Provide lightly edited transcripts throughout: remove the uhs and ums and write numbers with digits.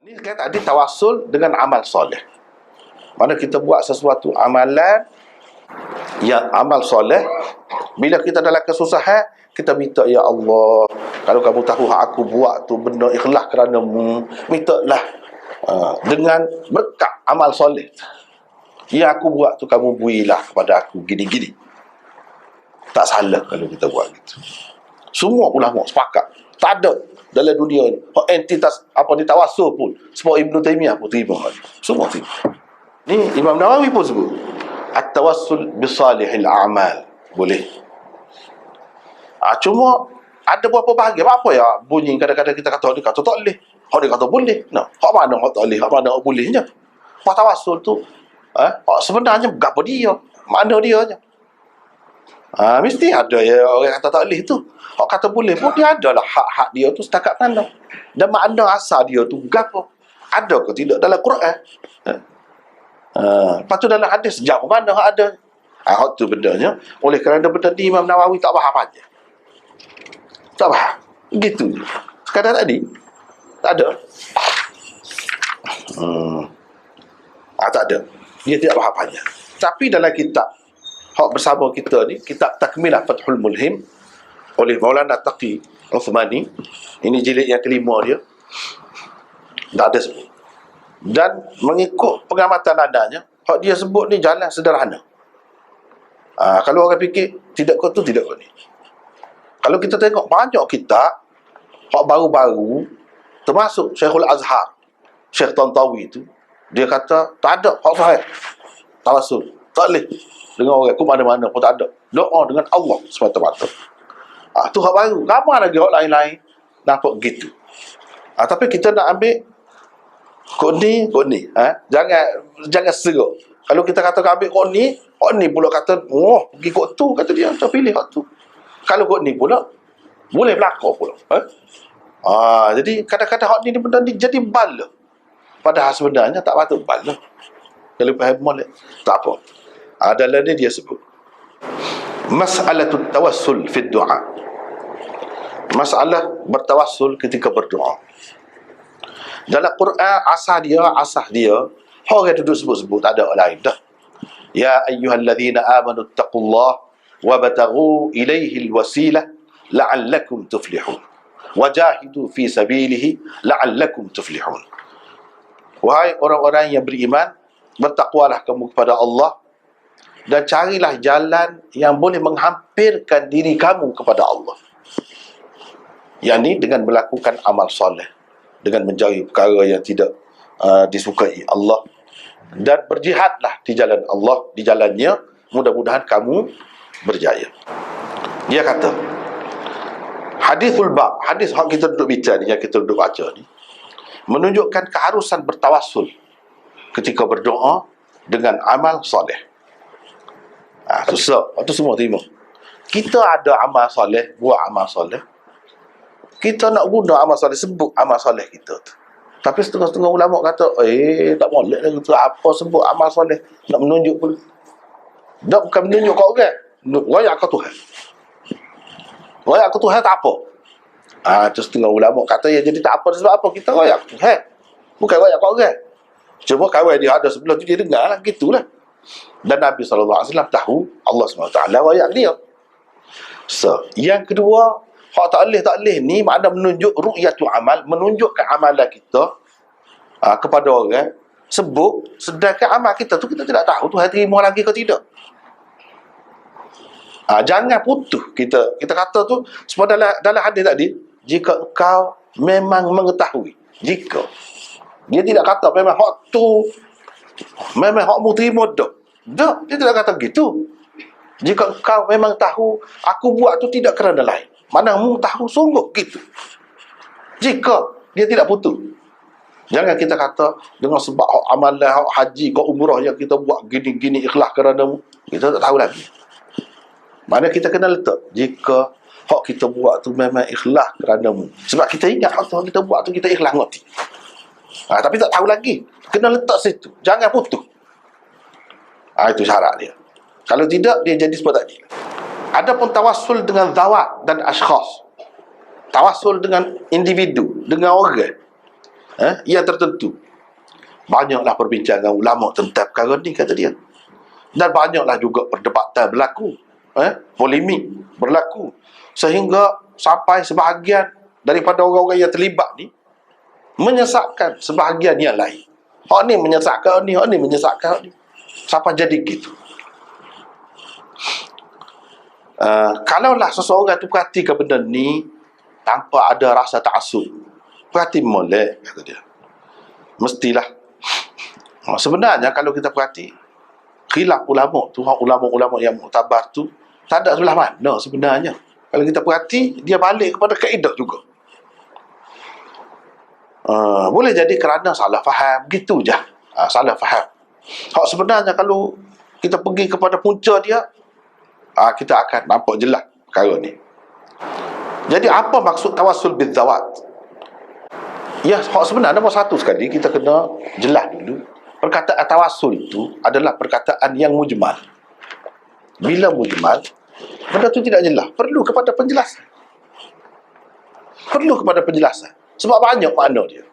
Ini kan tadi tawassul dengan amal soleh. Mana kita buat sesuatu amalan yang amal soleh, bila kita dalam kesusahan, kita minta, ya Allah, kalau kamu tahu aku buat tu benda ikhlas kerana-Mu, mintalah dengan berkat amal soleh yang aku buat tu, kamu berilah kepada aku gini-gini. Tak salah kalau kita buat gitu. Semua ulama sepakat. Tak ada dalam dunia ni entitas apa ni tawassul pun sebab Ibn Taymiyah pun terima. Semua terima. Ni Imam Nawawi pun sebut at-tawassul bisalihil a'mal. Boleh. Cuma ada beberapa bahagian. Apa ya bunyi kadang-kadang kita kata dia kata tak boleh, hak dia kata boleh. Nah, hak mana hak tak boleh, hak mana hak bolehnya. Apa tawassul tu sebenarnya gapo dia, mana dia je. Mesti ada ya orang kata tak boleh tu. Hak kata boleh pun dia adalah hak-hak dia tu setakat mana. Dan makna asal dia tu gapo? Ada ke tidak dalam Quran? Lepas tu dalam hadis sejak mana hak ada? Hak tu bendanya. Oleh kerana benda ni Imam Nawawi tak faham aja. Tak faham. Gitu. Sekadar tadi tak ada. Tak ada. Dia tidak faham aja. Tapi dalam kitab hak bersama kita ni, kitab Takmilah Fathul Mulhim oleh Maulana Taqi Uthmani, ini jilid yang kelima dia, tak ada sebut. Dan mengikut pengamatan adanya, hak dia sebut ni jalan sederhana. Kalau orang fikir tidak kau tu, tidak kau ni. Kalau kita tengok banyak kitab hak baru-baru, termasuk Syekhul Azhar, Syekh Tantawi tu, dia kata tak ada hak sahih tawassul, tak boleh dengan orang ke mana-mana pun, tak ada. Doa dengan Allah semata-mata. Tu hak baru. Ramai lagi hak lain-lain nampak gitu. Tapi kita nak ambil kod ni. Jangan seruk. Kalau kita kata ambil kod ni pula kata, pergi kod tu, kata dia, tak pilih kod tu. Kalau kod ni pula boleh berlaku pula. Jadi kadang-kadang hak ni benda ni jadi bala. Padahal sebenarnya tak patut bala. Kalau faham molek, tak apa. Dalam ni dia sebut mas'alatut tawassul fi du'a. Masalah bertawassul ketika berdoa. Dalam Quran asah dia orang duduk sebut-sebut, tak ada lain dah. Ya ayyuhallazina amanu taqullaha wabtaghu ilaihi alwasilah la'allakum tuflihun wajahidu fi sabilihi la'allakum tuflihun. Wahai orang-orang yang beriman, bertakwalah kamu kepada Allah dan carilah jalan yang boleh menghampirkan diri kamu kepada Allah. Yang ni dengan melakukan amal soleh, dengan menjauhi perkara yang tidak disukai Allah, dan berjihadlah di jalan Allah, di jalannya, mudah-mudahan kamu berjaya. Dia kata hadithul bab, hadis yang kita duduk bincang ni, yang kita duduk baca ni, menunjukkan keharusan bertawassul ketika berdoa dengan amal soleh. Susah. Itu semua terima. Kita ada amal soleh, buat amal soleh. Kita nak guna amal soleh, sebut amal soleh kita tu. Tapi setengah-setengah ulama kata, tak boleh lah gitu. Apa sebut amal soleh? Nak menunjuk pun. Tak, bukan menunjuk kat orang. Royak ke Tuhan. Royak ke Tuhan tak apa. Terus setengah ulama kata, ya jadi tak apa. Sebab apa? Kita royak ke Tuhan. Bukan royak kat orang. Cuma kawan dia ada sebelah tu, dia dengar lah. Gitulah. Dan Nabi SAW tahu Allah SWT royak dia. Yang kedua, hak tak boleh ni makna menunjuk ru'yatul amal, menunjukkan amalan kita kepada orang, sebut sedangkan amal kita tu kita tidak tahu Tuhan terima lagi ke tidak. Jangan putus kita kata tu sebab dalam hadis tadi, jika kau memang mengetahui, jika dia tidak kata memang hak tu memang hakmu terima dak. Dia tidak kata gitu. Jika kau memang tahu aku buat tu tidak kerana lain, mana mu tahu sungguh gitu. Jika dia tidak putus, jangan kita kata dengan sebab amalan haji ke umrah yang kita buat gini-gini ikhlas kerana mu, kita tak tahu lagi. Mana kita kena letak, jika hak kita buat tu memang ikhlas kerana mu, sebab kita ingat hak tu kita buat tu kita ikhlas ngerti. Tapi tak tahu lagi, kena letak situ, jangan putus. Itu syarat dia. Kalau tidak, dia jadi seperti tadi. Adapun tawassul dengan zawat dan ashkhas, tawassul dengan individu, dengan orang, yang tertentu. Banyaklah perbincangan ulama tentang perkara ni, kata dia. Dan banyaklah juga perdebatan berlaku, polemik berlaku, sehingga sampai sebahagian daripada orang-orang yang terlibat ni menyesatkan sebahagian yang lain. Hak ni menyesatkan ni, hak ni menyesatkan hak ni. Sampai jadi gitu. Kalaulah seseorang tu perhatikan benda ni tanpa ada rasa ta'assub, perhati molek, kata dia, mestilah. Sebenarnya kalau kita perhati khilaf ulama tu, ulama-ulama yang muktabar tu, tak ada sebelah mana sebenarnya. Kalau kita perhati, dia balik kepada kaedah juga. Boleh jadi kerana salah faham, gitu je. Salah faham. Hak sebenarnya kalau kita pergi kepada punca dia, kita akan nampak jelas perkara ni. Jadi apa maksud tawassul bidzawat? Ya, hak sebenarnya nombor satu sekali kita kena jelas dulu. Perkataan tawassul itu adalah perkataan yang mujmal. Bila mujmal, benda tu tidak jelas, perlu kepada penjelasan. Perlu kepada penjelasan. Sebab banyak makna dia.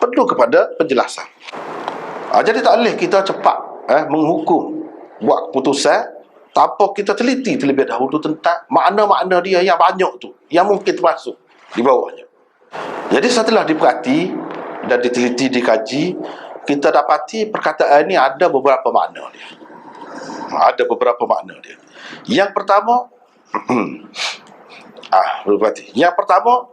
Perlu kepada penjelasan. Jadi tak boleh kita cepat menghukum, buat keputusan tanpa kita teliti terlebih dahulu tentang makna-makna dia yang banyak tu, yang mungkin termasuk di bawahnya. Jadi setelah diperhati dan diteliti, dikaji, kita dapati perkataan ni ada beberapa makna dia. Ada beberapa makna dia. Yang pertama, berarti yang pertama,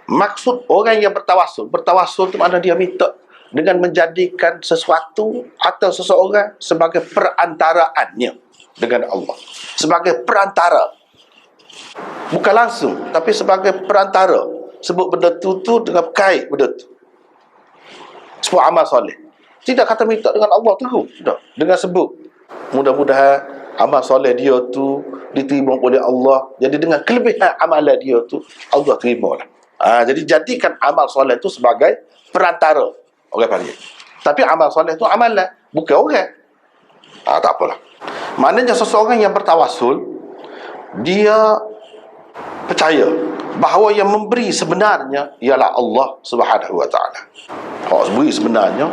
maksud orang yang bertawassul. Bertawassul tu makna dia minta dengan menjadikan sesuatu atau seseorang sebagai perantaraannya dengan Allah. Sebagai perantara. Bukan langsung, tapi sebagai perantara. Sebut benda tu dengan kait benda tu. Sebut amal soleh. Tidak kata minta dengan Allah terus. Tidak. Dengan sebut, mudah-mudahan amal soleh dia tu diterima oleh Allah. Jadi dengan kelebihan amalan dia tu, Allah terima lah. Jadi jadikan amal soleh tu sebagai perantara. Orang panggil. Tapi amal soleh tu amalan, bukan orang. Tak apalah. Maknanya seseorang yang bertawassul, dia percaya bahawa yang memberi sebenarnya ialah Allah Subhanahu Wa Taala. Beri sebenarnya,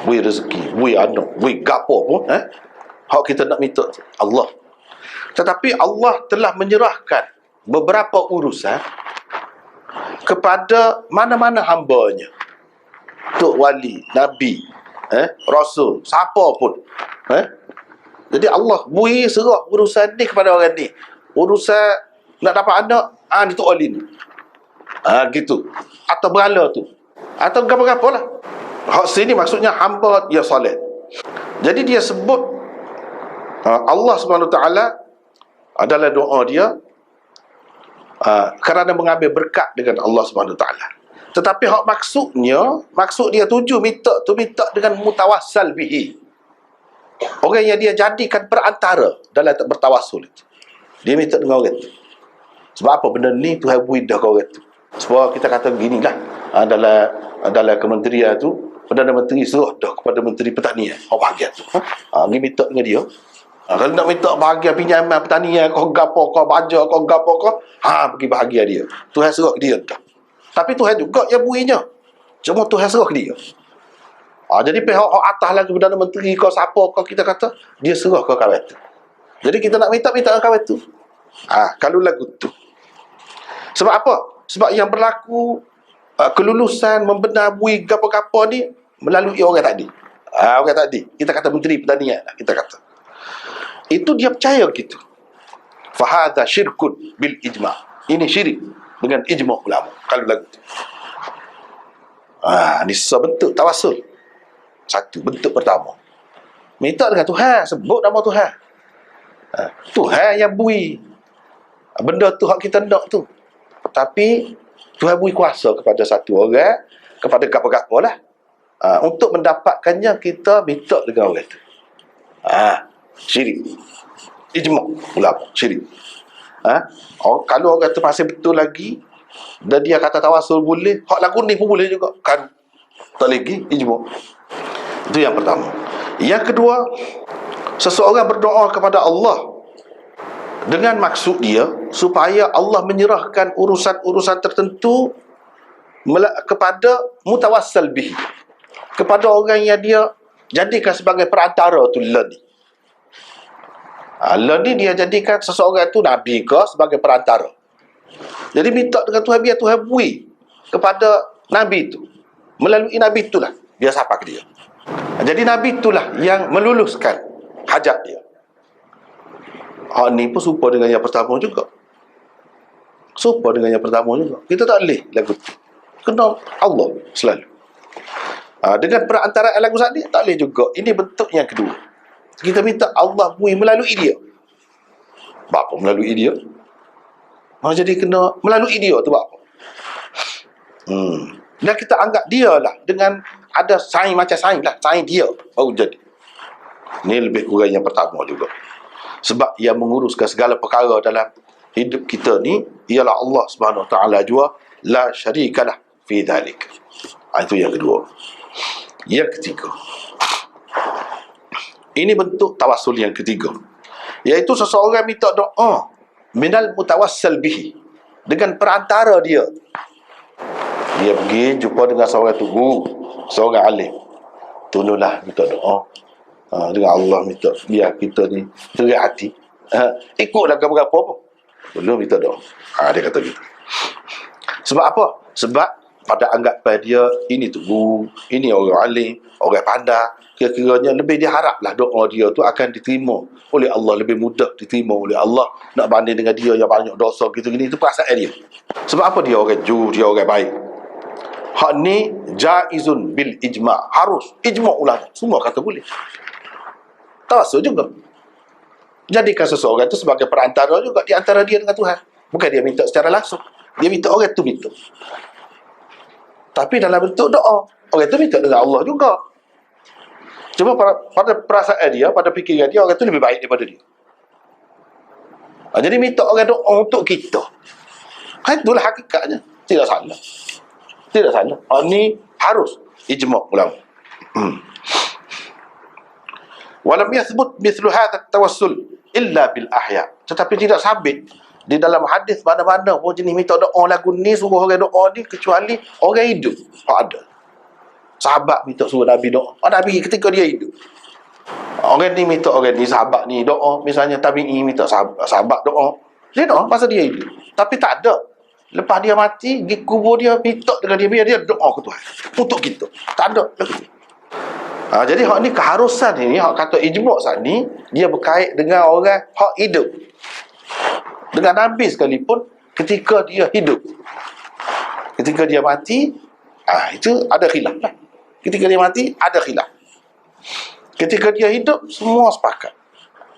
beri rezeki, beri anak, beri gapo pun, hak kita nak minta Allah. Tetapi Allah telah menyerahkan beberapa urusan kepada mana-mana hamba-Nya. Tok wali, nabi, rasul, siapa pun. Jadi Allah beri serah urusan ni kepada orang ni. Urusan nak dapat anak, ni Tok wali ni. Gitu. Atau berhala tu. Atau apa-apa lah. Hak sini maksudnya hamba yang soleh. Jadi dia sebut Allah Subhanahu Wa Taala adalah doa dia kerana mengambil berkat dengan Allah Subhanahu Wa Taala. Tetapi hak maksud dia tuju minta dengan mutawassal bihi. Orang yang dia jadikan perantara dalam bertawassul itu. Dia minta dengan orang itu. Sebab apa benda ni Tuhan beri dah ke orang itu. Sebab kita kata beginilah, dalam kementerian tu, Perdana Menteri suruh dah kepada Menteri Pertanian, bahagian tu. Dia minta dengan dia. Kalau nak minta bahagian pinjaman pertanian, kau gapo, kau baja, kau gapo, kau pergi bahagian dia. Tuhan suruh ke dia dah. Tapi Tuhan juga yang berinya. Cuma Tuhan suruh ke dia. Jadi pihak atas lagi Perdana Menteri kau siapa kau, kita kata dia suruh ke kawan tu. Jadi kita nak minta dengan kawan tu. Kalau lagu tu. Sebab apa? Sebab yang berlaku kelulusan membenabui gapo-gapo ni melalui orang tadi. Orang tadi. Kita kata Menteri Pertanian, kita kata. Itu dia percaya gitu. Fahadha syirkun bil ijma'. Ini syirik dengan ijma' ulama. Kalau lagu tu. Ini sebentuk tawassul. Satu, bentuk pertama. Minta dengan Tuhan, sebut nama Tuhan. Tuhan yang beri benda tu hak kita nak tu. Tapi Tuhan beri kuasa kepada satu orang, kepada gapo-gapo lah, untuk mendapatkannya kita minta dengan orang tu. Syirik. Ijma' ulama, syirik. Kalau orang tu masih betul lagi dan dia kata tawassul boleh, hak lagu ni pun boleh juga kan. Tak lagi ijma'. Itu yang pertama. Yang kedua, seseorang berdoa kepada Allah dengan maksud dia supaya Allah menyerahkan urusan-urusan tertentu kepada mutawassal bihi, kepada orang yang dia jadikan sebagai perantara tu la ni. La ni dia jadikan seseorang tu nabi ke sebagai perantara. Jadi minta dengan Tuhan, biar Tuhan bui kepada nabi itu. Melalui nabi itulah dia sapa ke dia. Jadi nabi itulah yang meluluskan hajat dia. Hak ni pun serupa dengan yang pertama juga. Serupa dengan yang pertama juga. Kita tak boleh lagu tu. Kena Allah selalu. Dengan perantaraan lagu tadi tak boleh juga. Ini bentuk yang kedua. Kita minta Allah bui melalui dia. Apa melalui dia? Jadi kena melalui dia tu apa? Dan kita anggap dia lah dengan ada saing macam saing lah, saing dia baru jadi. Ni lebih kurang yang pertama juga. Sebab yang menguruskan segala perkara dalam hidup kita ni ialah Allah Subhanahu Wa Taala jua, la syarikalah fi dzalik. Itu yang kedua. Yang ketiga, ini bentuk tawassul yang ketiga, iaitu seseorang minta doa minal mutawassal bihi, dengan perantara dia. Dia pergi jumpa dengan seorang tu guru, seorang alim, tolonglah minta doa dengan Allah, minta biar kita ni terik hati, ikutlah berapa pun belum minta doa. Dia kata gitu. Sebab apa? Sebab pada anggapan dia ini tu guru, ini orang alim, orang pandai, kira-kiranya lebih diharaplah doa dia tu akan diterima oleh Allah, lebih mudah diterima oleh Allah nak banding dengan dia yang banyak dosa gitu-gini. Itu perasaan dia. Sebab apa? Dia orang jujur, dia orang baik. Hak ni jaizun bil ijma', harus ijma' ulama semua kata boleh. Tawassul juga. Jadikan seseorang itu sebagai perantara juga di antara dia dengan Tuhan. Bukan dia minta secara langsung, dia minta orang tu minta, tapi dalam bentuk doa. Orang tu minta dengan Allah juga. Cuma pada perasaan dia, pada fikiran dia, orang tu lebih baik daripada dia. Jadi minta orang doa untuk kita. Itulah hakikatnya. Tidak salah. Tidak salah. Ini harus ijma' ulama. Walam yathbut mithlu hadha tawassul illa bil ahya. Tetapi tidak sabit di dalam hadis mana-mana pun jenis minta doa lagu ni, suruh orang doa ni, kecuali orang hidup. Ada sahabat minta suruh Nabi doa, Nabi ketika dia hidup. Orang ni minta, orang ni sahabat ni doa, misalnya tabi'i minta sahabat doa, dia doa masa dia hidup. Tapi tak ada lepas dia mati di kubur dia minta dengan dia, biar dia doa ke Tuhan untuk kita. Tak ada. Jadi hak ni keharusan ni, hak kata ijma' saat ni, dia berkait dengan orang hak hidup. Dengan Nabi sekalipun ketika dia hidup, ketika dia mati, itu ada khilaf lah. Ketika dia mati ada khilaf. Ketika dia hidup semua sepakat,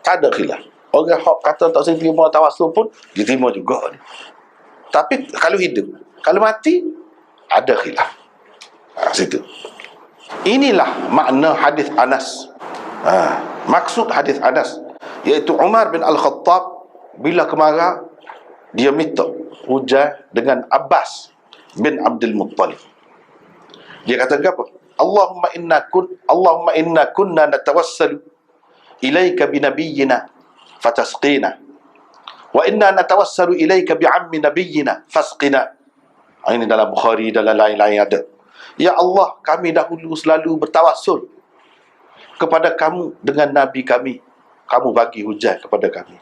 tak ada khilaf. Orang hak kata tak boleh terima tawassul pun diterima juga. Tapi kalau hidup, kalau mati ada khilaf. Situ. Inilah makna hadis Anas. Maksud hadis Anas, iaitu Umar bin Al-Khattab bila kemarah dia minta hujan dengan Abbas bin Abdul Muttalib. Dia kata apa? Allahumma inna kunna natawassalu ilaika bi nabiyyina fatasqina wa inna natawassalu ilaika bi ammi nabiyyina fasqina. Ini dalam Bukhari, dalam lain-lain ada. Ya Allah, kami dahulu selalu bertawassul kepada kamu dengan nabi kami, kamu bagi hujan kepada kami.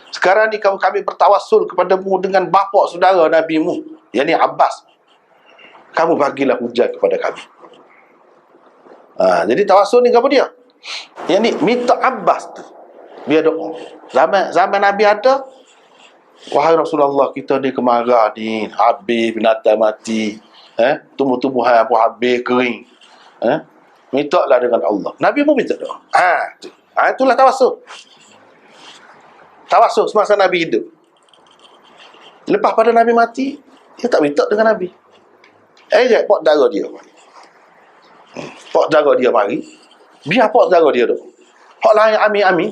Sekarang ni kami bertawassul kepadamu dengan bapa saudara nabimu, yakni Abbas, kamu bagilah hujan kepada kami. Jadi tawassul ni apa dia? Yakni minta Abbas tu biar doa. Zaman Nabi ada, wahai Rasulullah, kita ni kemarah ni, habis binatang mati, tumbuh-tumbuhan pun habis kering, minta lah dengan Allah. Nabi pun minta doa. Itulah tawassul. Tawassul semasa Nabi hidup. Lepas pada Nabi mati, dia tak minta dengan Nabi. Pak dara dia mari. Pak dara dia mari. Biar pak dara dia tu. Hak lain amin-amin.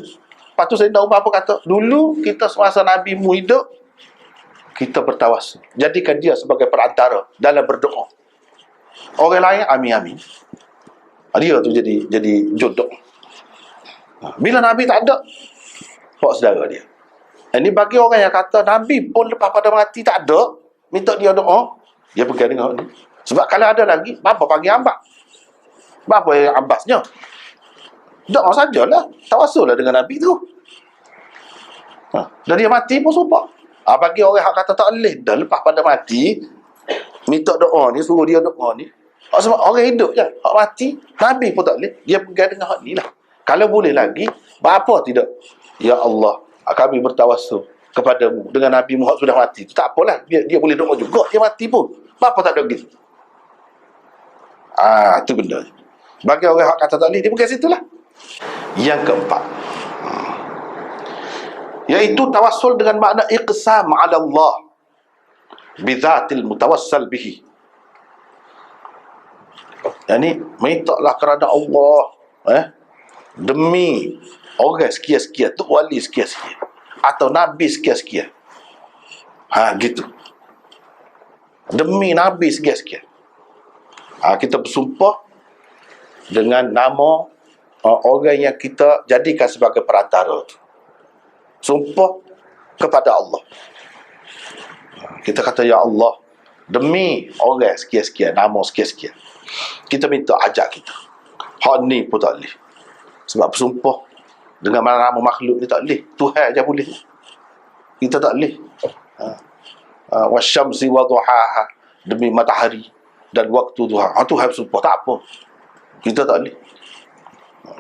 Lepas tu Sayyidina Umar apa kata? Dulu kita semasa Nabi mu hidup, kita bertawassul. Jadikan dia sebagai perantara dalam berdoa. Orang lain amin-amin. Dia tu jadi jodoh. Bila Nabi tak ada, pak saudara dia. Ini bagi orang yang kata Nabi pun lepas pada mati tak ada, minta dia doa, Dia pegang dengan hak ni. Sebab kalau ada lagi, bapa panggil Abbas. Bapa yang Abbasnya. Doa sajalah. Tawassul lah dengan Nabi tu. Dan dia mati pun sumpah. Bagi orang hak kata tak boleh. Dah lepas pada mati, minta doa ni, suruh dia doa ni. Sebab orang hidup je. Hak mati, Nabi pun tak boleh. Dia pegang dengan hak ni lah. Kalau boleh lagi, bapa tidak. Ya Allah, kami bertawassul kepadamu dengan Nabi Muhammad sudah mati. Tak apalah, dia boleh doa juga. Dia mati pun. Bapa tak ada gitu. Itu benda. Bagi orang hak kata tak boleh, dia bukan situlah. Yang keempat, iaitu tawassul dengan makna iqsam ala Allah bidzatil mutawassal bihi. Yang ni, mintalah kerana Allah, demi orang sekian-sekian tu, wali sekian-sekian, atau Nabi sekian-sekian. Gitu. Demi Nabi sekian-sekian. Kita bersumpah dengan nama orang yang kita jadikan sebagai perantara tu. Sumpah kepada Allah. Kita kata, ya Allah, demi orang sekian-sekian, nama sekian-sekian, kita minta ajak kita. Hak ni pun tak boleh. Sebab bersumpah dengan nama makhluk ni tak boleh. Tuhan je boleh. Kita tak boleh. Wasyamsi wa duhaha, demi matahari dan waktu duha. Tuhan bersumpah, tak apa. Kita tak boleh.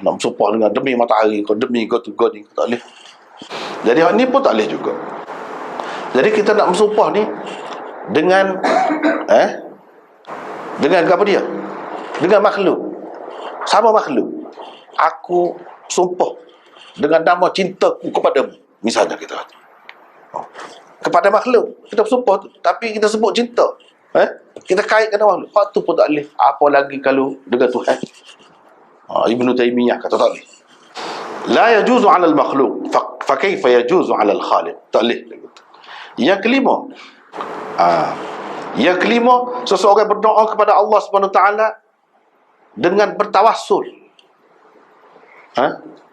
Nak bersumpah dengan demi matahari, demi God ni, tak boleh. Jadi hak ni pun tak boleh juga. Jadi kita nak bersumpah ni dengan dengan apa dia? Dengan makhluk. Sama makhluk. Aku sumpah dengan nama cintaku kepadamu. Misalnya kita kata. Kepada makhluk kita bersumpah tu, tapi kita sebut cinta. Kita kaitkan dengan makhluk. Hak tu pun tak boleh. Apa lagi kalau dengan Tuhan? Ibnu Taimiyah kata tak boleh. La yajuzu 'ala al-makhluq fa kaifa yajuzu 'ala al-khaliq. Tak boleh. Yang kelima, seseorang berdoa kepada Allah Subhanahu Wa Taala dengan bertawassul.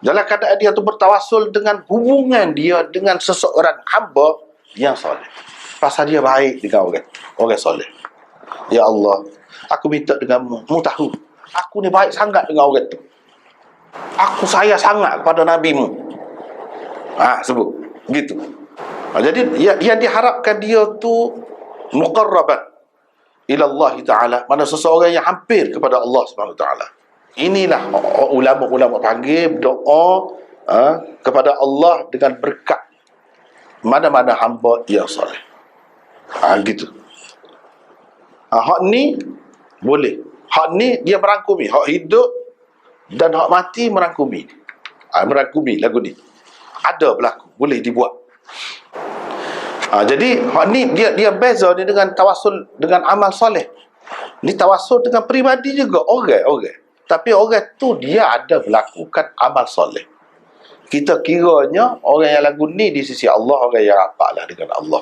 Dalam keadaan dia tu bertawassul dengan hubungan dia dengan seseorang hamba yang soleh. Pasal dia baik dengan orang soleh. Ya Allah, aku minta denganmu, mu tahu, aku ni baik sangat dengan orang tu. Aku sayang sangat kepada Nabi-Mu. Sebut gitu. Jadi yang diharapkan dia tu muqarraban ila Allah Ta'ala, mana seseorang yang hampir kepada Allah Subhanahu Wa Ta'ala. Inilah ulama-ulama panggil doa kepada Allah dengan berkat mana-mana hamba yang soleh. Gitu. Hak ni boleh. Hak ni dia merangkumi hak hidup dan hak mati, merangkumi. Merangkumi lagu ni. Ada berlaku, boleh dibuat. Jadi hak ni dia beza ni dengan tawassul dengan amal soleh. Ni tawassul dengan peribadi juga, orang. Tapi orang tu dia ada melakukan amal soleh. Kita kiranya orang yang lagu ni di sisi Allah, orang yang rapatlah dengan Allah.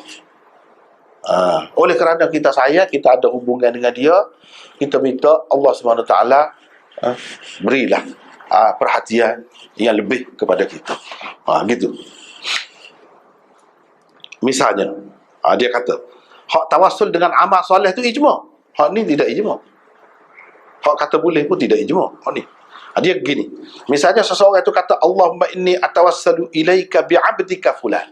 Oleh kerana kita sayang, kita ada hubungan dengan dia, kita minta Allah Subhanahu Wa Taala berilah perhatian yang lebih kepada kita. Gitu. Misalnya, dia kata, hak tawassul dengan amal soleh tu ijma'. Hak ni tidak ijma'. Hak kata boleh pun tidak ijma'. Hak ni. Dia gini. Misalnya seseorang itu kata, Allahumma inni atawassalu ilaika bi'abdika fulan.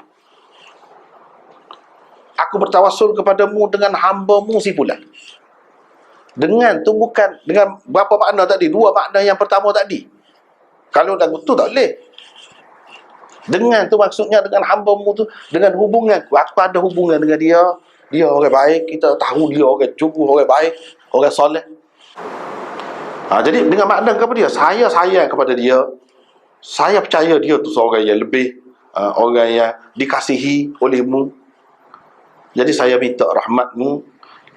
Aku bertawassul kepadamu dengan hamba-mu si fulan. Dengan tu bukan, dengan berapa makna tadi? Dua makna yang pertama tadi. Kalau dah tu tak boleh. Dengan tu maksudnya dengan hamba-mu tu, dengan hubungan. Aku ada hubungan dengan dia. Dia orang baik. Kita tahu dia orang jujur, orang baik, orang soleh. Jadi dengan makna kepada dia, saya sayang kepada dia. Saya percaya dia tu seorang yang lebih, orang yang dikasihi olehmu. Jadi saya minta rahmatmu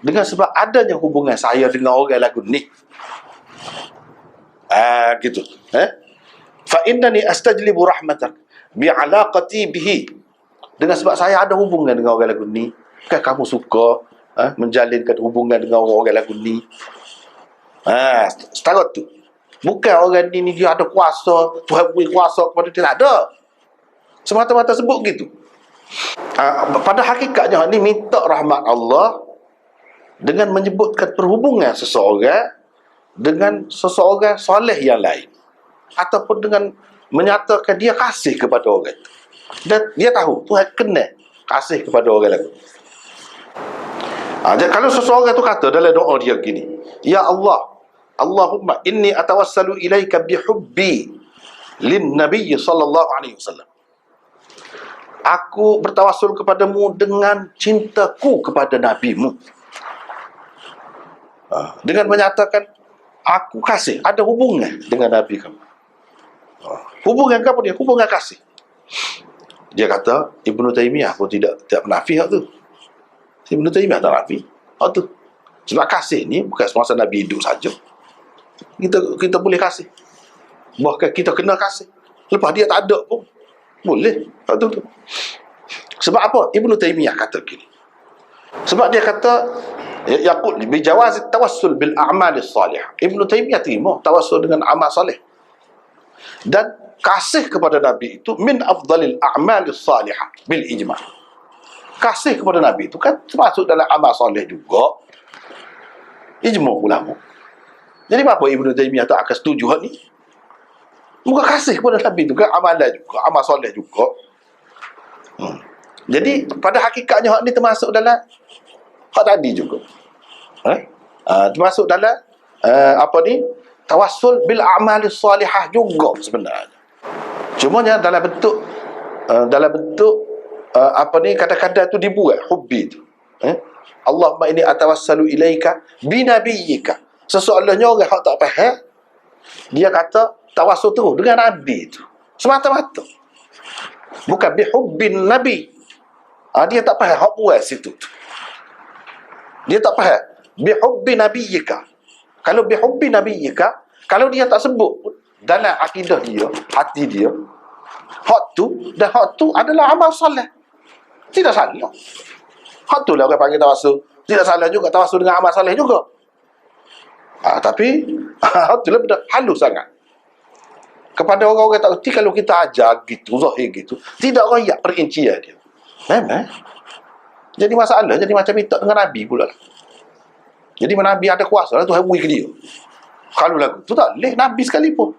dengan sebab adanya hubungan saya dengan orang lagu ni. Gitu. Fa innani astajlibu rahmatak bi'alaqati bihi. Dengan sebab saya ada hubungan dengan orang lagu ni. Kan kamu suka menjalinkan hubungan dengan orang lagu ni. Setara tu. Bukan orang ni dia ada kuasa, Tuhan beri kuasa kepada dia, tak ada. Semata-mata sebut gitu. Pada hakikatnya ni minta rahmat Allah dengan menyebutkan perhubungan seseorang dengan seseorang soleh yang lain, ataupun dengan menyatakan dia kasih kepada orang itu. Dan dia tahu Tuhan kenal kasih kepada orang lain. Jadi kalau seseorang itu kata dalam doa dia gini, ya Allah, Allahumma inni atawassalu ilaika bihubbi lin nabiy sallallahu alaihi wasallam, aku bertawassul kepadamu dengan cintaku kepada nabimu. Dengan menyatakan aku kasih, ada hubungan dengan nabi kamu. Hubungan apa dia? Hubungan kasih. Dia kata Ibnu Taimiyah pun tidak menafi hak tu. Ibnu Taimiyah tak nafi hak tu. Sebab kasih ni bukan semasa nabi hidup saja. Kita boleh kasih. Bahkan kita kena kasih. Lepas dia tak ada pun boleh. Hak tu. Sebab apa? Ibnu Taimiyah kata gini. Sebab dia kata yaqul bi jawaz tawassul bil a'mal as-salihah. Ibnu Taimiyah terima tawassul dengan amal soleh. Dan kasih kepada Nabi itu min afdalil a'mal as-salihah bil ijma'. Kasih kepada Nabi itu kan termasuk dalam amal soleh juga. Ijma' ulama. Jadi apa Ibnu Taimiyah tak akan setuju hal ni? Muka kasih kepada Nabi itu kan amalan juga, amal soleh juga. Jadi pada hakikatnya hak ni termasuk dalam hak tadi juga. Termasuk dalam apa ni? Tawassul bil a'malis salihah juga sebenarnya. Cumanya dalam bentuk apa ni, kadang-kadang tu dibuat hubbi tu. Allahumma inni atawassalu ilaika binabiyyika. Sesoalnya orang hak tak faham, dia kata tawassul tu dengan nabi tu. Semata-mata. Bukan bihubbin nabi. Dia tak faham hak buat situ tu. Dia tak faham bihubbi nabiyyika. Kalau bihubbi nabiyyika, kalau dia tak sebut dalam akidah dia, hati dia, hak tu, dan hak tu adalah amal soleh. Tidak salah. Hak tu lah orang panggil tawassul. Tidak salah juga tawassul dengan amal soleh juga. Tapi hak tu lah benda halus sangat. Kepada orang-orang tak erti, kalau kita ajar gitu, zahir gitu, tidak royak perincian dia. Memang. Jadi masalah, jadi macam minta dengan Nabi pula lah. Jadi Nabi ada kuasa lah, Tuhan beri ke dia. Kalau lagu tu tak boleh, Nabi sekalipun.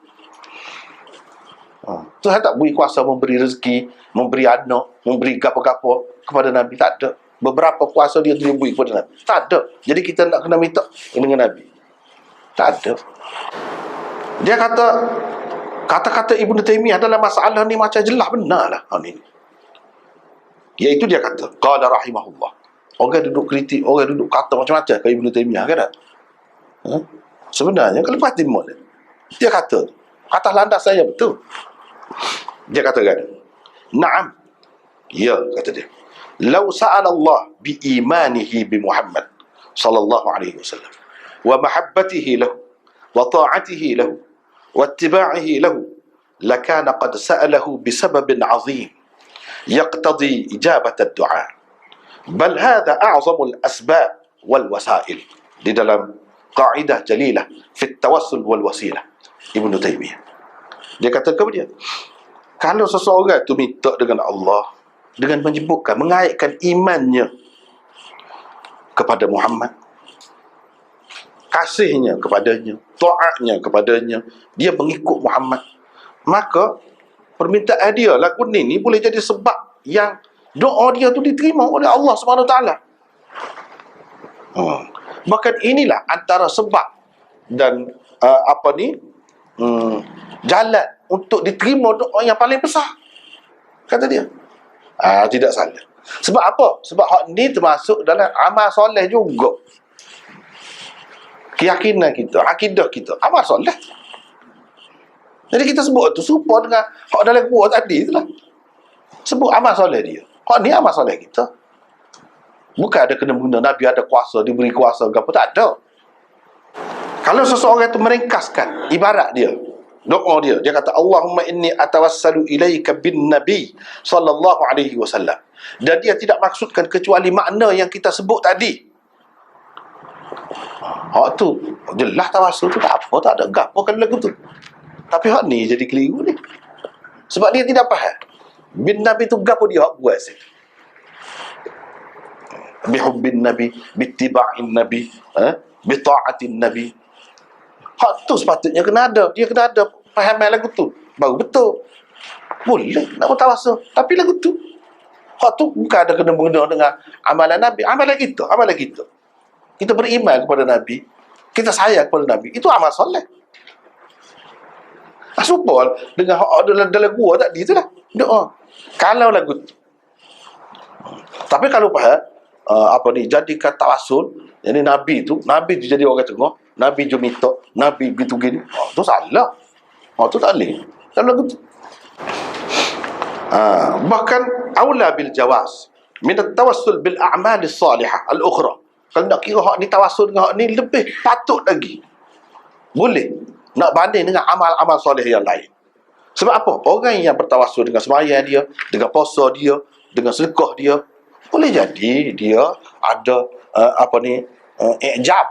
Tuhan tak beri kuasa memberi rezeki, memberi anak, memberi apa-apa kepada Nabi. Tak ada. Beberapa kuasa dia beri kepada Nabi. Tak ada. Jadi kita nak kena minta dengan Nabi. Tak ada. Dia kata, kata-kata Ibnu Taimiyah dalam masalah ni macam jelas benar lah. Iaitu dia kata, qala rahimahullah. Orang duduk kritik, orang duduk kata macam-macam ke Ibnu Taimiyah kan tak? Sebenarnya kalau pasti molek. Dia kata atas landas saya betul. Dia kata kan, na'am. Ya, kata dia. Lau sa'ala Allah bi imanihi bi Muhammad sallallahu alaihi wasallam wa mahabbatihi lahu wa ta'atihi lahu wa ittiba'ihi lahu lakana qad sa'alahu bi sababin 'azim yaqtadi ijabat ad-du'a. Bal hadha a'zamul asbab wal wasail. Di dalam qaidah jalilah fi tawassul wal wasilah, Ibnu Taimiyah dia kata kepada dia, kalau seseorang tu minta dengan Allah dengan menyebutkan, mengaitkan imannya kepada Muhammad, kasihnya kepadanya, taatnya kepadanya, dia mengikut Muhammad, maka permintaan dia lagu ni boleh jadi sebab yang doa dia tu diterima oleh Allah SWT. Bahkan inilah antara sebab dan jalan untuk diterima doa yang paling besar, kata dia. Tidak salah. Sebab apa? Sebab hak ni termasuk dalam amal soleh juga. Keyakinan kita, akidah kita, amal soleh. Jadi kita sebut tu serupa dengan hak dalam gua tadi tu lah. Sebut amal soleh dia. Hak ni amal soleh kita. Bukan ada kena-mengena Nabi ada kuasa, diberi kuasa ke apa, tak ada. Kalau seseorang itu meringkaskan ibarat dia, doa dia, dia kata Allahumma inni atawassalu ilaika bin nabi sallallahu alaihi wasallam, dan dia tidak maksudkan kecuali makna yang kita sebut tadi. Hak tu jelas tawassul tu tak apa, tak ada gapo kan lagu tu. Tapi hak ni jadi keliru ni. Sebab dia tidak faham bin nabi tu gapo dia hak buat sih. bihubbin nabi, bittiba'in nabi, bita'atin nabi. Hak tu sepatutnya kena ada. Dia kena ada fahaman lagu tu, baru betul. Boleh nak bertawasul, tapi lagu tu hak tu bukan ada kena mengena dengan amalan Nabi. Amalan kita kita beriman kepada Nabi, kita sayang kepada Nabi, itu amal soleh. Supaya dengan hak dalam gua tadi tu lah doa. Kalau lagu tu, tapi kalau jadikan tawasul, jadi Nabi tu jadi orang tengok, Nabi jom minta, Nabi gitu gini, tu salah. Tu tak boleh. Kalau lagu tu bahkan aula bil jawaz min at-tawassul bil a'mal as-salihah al-ukhra. Kalau nak kira hak ni tawassul dengan hak ni lebih patut lagi, boleh nak banding dengan amal-amal soleh yang lain. Sebab apa? Orang yang bertawassul dengan sembahyang dia, dengan puasa dia, dengan sedekah dia, boleh jadi dia ada i'jab,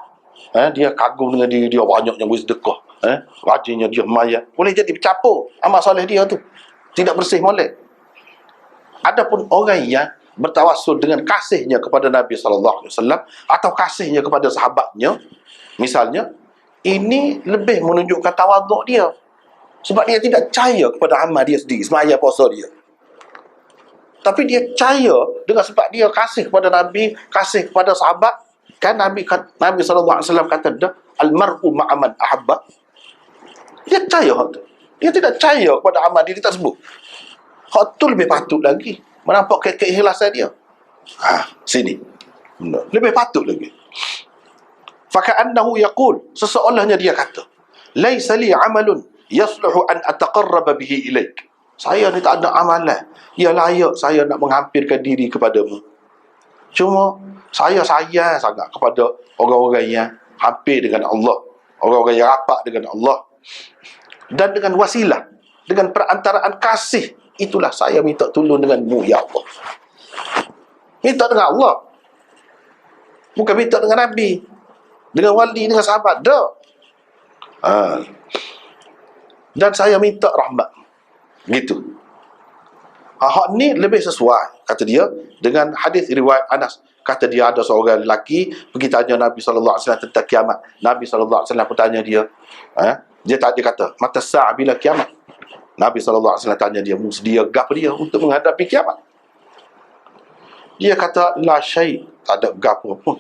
dia kagum dengan diri dia, banyaknya bersedekah, rajinnya dia sembahyang, boleh jadi bercampur amal soleh dia tu, tidak bersih molek. Adapun orang yang bertawassul dengan kasihnya kepada Nabi sallallahu alaihi wasallam atau kasihnya kepada sahabatnya, misalnya, ini lebih menunjukkan tawaduk dia. Sebab dia tidak percaya kepada amal dia sendiri, sembahyang puasa dia. Tapi dia percaya dengan sebab dia kasih kepada Nabi, kasih kepada sahabat. Kan Nabi sallallahu alaihi wasallam kata dah, al-mar'u ma'a man ahabba. Dia percaya hak tu. Dia tidak percaya kepada amal dia tak sebut. Hak tu lebih patut lagi menampak keikhlasan dia. Sini. Lebih patut lagi. Faka'annahu yaqul, seseolahnya dia kata, laisa li 'amalun yasluhu an ataqarraba bihi ilaik. Saya ni tak ada amalan yang layak saya nak menghampirkan diri kepadamu. Cuma saya sayang sangat kepada orang-orang yang hampir dengan Allah, orang-orang yang rapat dengan Allah. Dan dengan wasilah, dengan perantaraan kasih, itulah saya minta tolong denganmu, ya Allah. Minta dengan Allah, bukan minta dengan Nabi, dengan wali, dengan sahabat. Dan saya minta rahmat, gitu. Hak ni lebih sesuai, kata dia, dengan hadis riwayat Anas. Kata dia ada seorang lelaki pergi tanya Nabi sallallahu alaihi wasallam tentang kiamat. Nabi sallallahu alaihi wasallam pun tanya dia, dia kata, mata sa'a bila kiamat. Nabi sallallahu alaihi wasallam tanya dia, sedia gap dia untuk menghadapi kiamat? Dia kata, la syai', tak ada gap pun,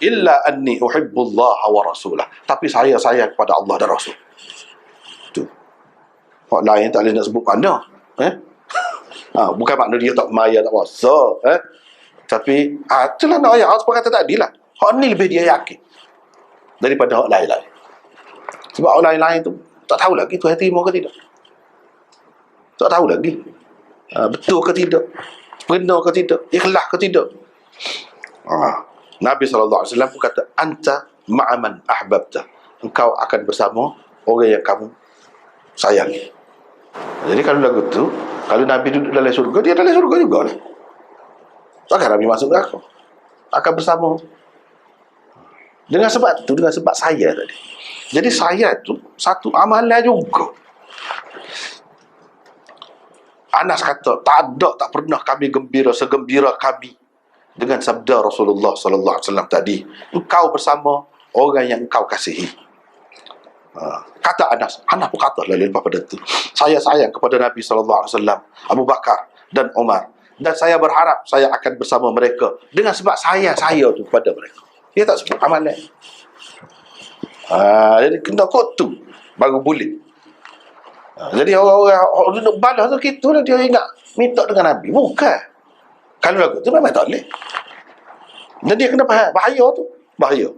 illa anni uhibbullaha wa rasulah, tapi saya sayang kepada Allah dan Rasul. Tu. Hak lain tak boleh nak sebut mana. Bukan makna dia tak maya, tak puasa, tapi itulah nak ayat sebab kata tadi lah. Hak ni lebih dia yakin daripada hak lain-lain. Sebab hak lain-lain tu tak tahu lagi Tuhan terima ke tidak. Tak tahu lagi betul ke tidak, benar ke tidak, ikhlas ke tidak. Nabi SAW pun kata, anta ma'aman ahbabta, engkau akan bersama orang yang kamu sayangi. Jadi kalau lagu tu, kalau Nabi duduk dalam surga, dia dalam surga juga lah. Takkan Nabi masuk neraka, akan bersama. Dengan sebab tu, dengan sebab saya tadi. Jadi saya tu satu amalan juga. Anas kata, tak pernah kami gembira segembira kami dengan sabda Rasulullah sallallahu alaihi wasallam tadi, engkau bersama orang yang engkau kasihi. Kata Anas pun kata lepas pada itu, saya sayang kepada Nabi sallallahu alaihi wasallam, Abu Bakar dan Umar, dan saya berharap saya akan bersama mereka dengan sebab saya tu kepada mereka. Dia tak sebut amalan. Jadi kena kot tu baru boleh. Jadi orang nak balas tu gitu lah, dia ingat minta dengan Nabi. Bukan. Kalau lagu tu memang tak boleh. Dan dia kena faham bahaya tu. Bahaya.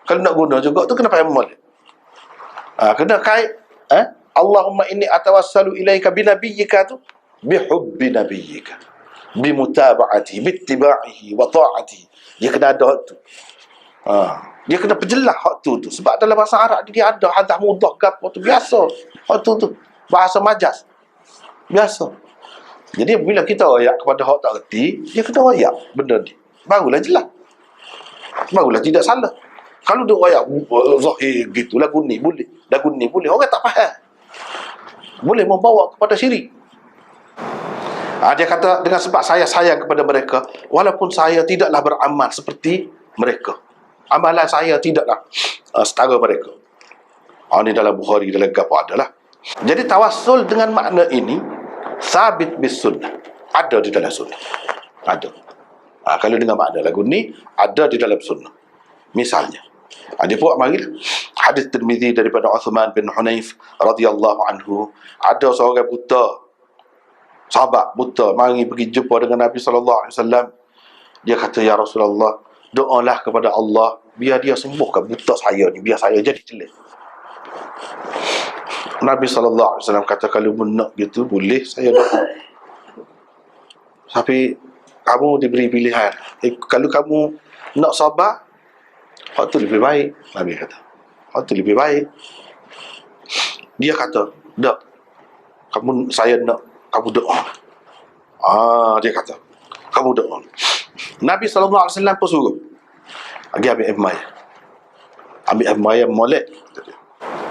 Kalau nak guna juga tu kena faham molek. Kena kait Allahumma inni atawassalu ilaika binabiyyika tu bihubbi nabiyyika, bimutaba'ati, bittiba'ihi wa ta'ati. Dia kena ada hak tu. Dia kena perjelas hak tu. Sebab dalam bahasa Arab dia ada hadah mudah gapo tu biasa. Hak tu bahasa majas. Biasa. Jadi bila kita royak kepada hak tak reti, dia kena royak benda ni. Barulah jelas. Barulah tidak salah. Kalau dia royak zahir gitu, lagu ni boleh. Lagu ni boleh. Orang tak faham. Boleh membawa kepada syirik. Dia kata dengan sebab saya sayang kepada mereka, walaupun saya tidaklah beramal seperti mereka, amalan saya tidaklah setara mereka. Ini dalam Bukhari, dalam Gapa adalah. Jadi tawassul dengan makna ini sabit bis sunnah, ada di dalam sunnah. Ada. Kalau dengan makna lagu ni ada di dalam sunnah. Misalnya, dia buat mari hadis Tirmizi daripada Uthman bin Hunayf radhiyallahu anhu. Ada seorang buta, sahabat buta, mari pergi jumpa dengan Nabi sallallahu alaihi wasallam. Dia kata, ya Rasulullah, doalah kepada Allah biar dia sembuhkan buta saya ni, biar saya jadi jelek. Nabi sallallahu alaihi wasallam kata, kalau nak gitu boleh, saya doa. Tapi kamu diberi pilihan. Kalau kamu nak sabar, waktu lebih baik. Nabi kata, waktu lebih baik. Dia kata, tak, saya nak kamu doa. Dia kata, kamu doa. Nabi SAW pun suruh, pergi ambil air maya. Ambil air maya molek.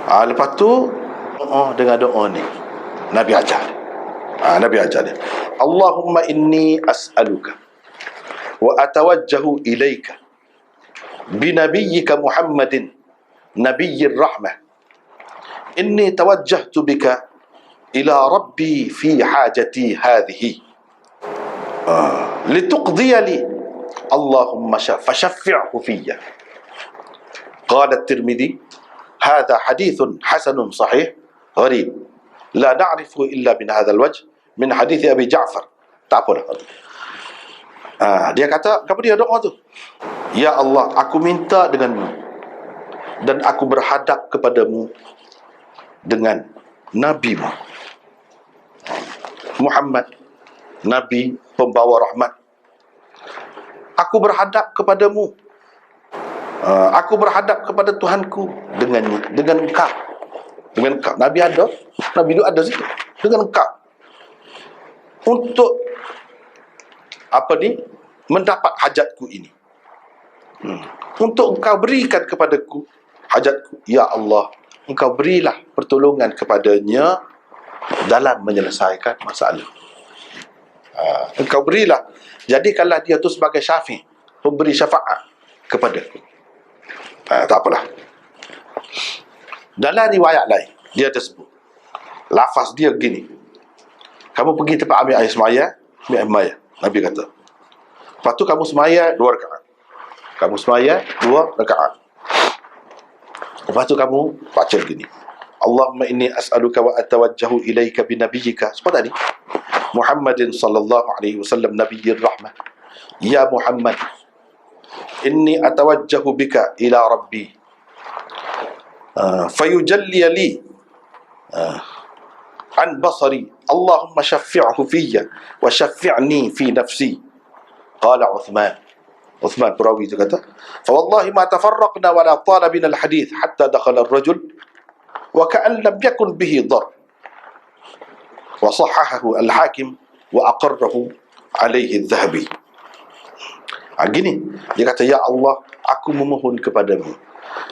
Lepas tu dengan doa ni Nabi ajar. Nabi ajar dia, Allahumma inni as'aluka wa atawajjahu ilaika binabiyyika Muhammadin nabiyyir rahmah, inni tawajjahtu bika ila rabbi fi hajati hadhihi lituqdiya li Allahumma fashaffi'hu fiyya. Qala at-Tirmidhi, hadha hadithun hasanun sahih gharib la na'rifu illa min hadzal wajh min hadits Abi Ja'far. Tak apa dah. Dia kata kepada dia doa tu, ya Allah, aku minta denganmu dan aku berhadap kepadamu dengan nabimu Muhammad, nabi pembawa rahmat. Aku berhadap kepadamu, aku berhadap kepada Tuhanku dengan engkau. Dengan engkau. Nabi itu ada situ. Dengan engkau. Untuk mendapat hajatku ini. Untuk engkau berikan kepadaku hajatku. Ya Allah, engkau berilah pertolongan kepadanya dalam menyelesaikan masalah. Engkau berilah. Jadikanlah dia tu sebagai syafi', pemberi syafaat kepadaku. Tak apalah. Dalam riwayat lain dia tersebut, lafaz dia gini, kamu pergi tempat ambil air semaya, ambil air maya. Nabi kata, lepas tu kamu semaya 2 rakaat. Kamu semaya 2 rakaat. Lepas tu kamu baca gini, Allahumma inni as'aluka wa atawajjahu ilaika binabiyyika, seperti tadi, Muhammadin sallallahu alaihi wasallam nabiyyir rahmah. Ya Muhammad, inni atawajjahu bika ila rabbi fayujalli li an basari, Allahumma syaffi'hu fiyya wa syaffi'ni fi nafsi. Qala Uthman perawi itu kata, fa wallahi ma tafarraqna wa la tala bina al-hadith hatta dakhala ar-rajul wa ka'an lam yakun bihi dar, wa sahhahahu al-hakim wa aqarrahu alayhi adh-dhahabi. Gini dia kata, ya Allah, aku memohon kepadamu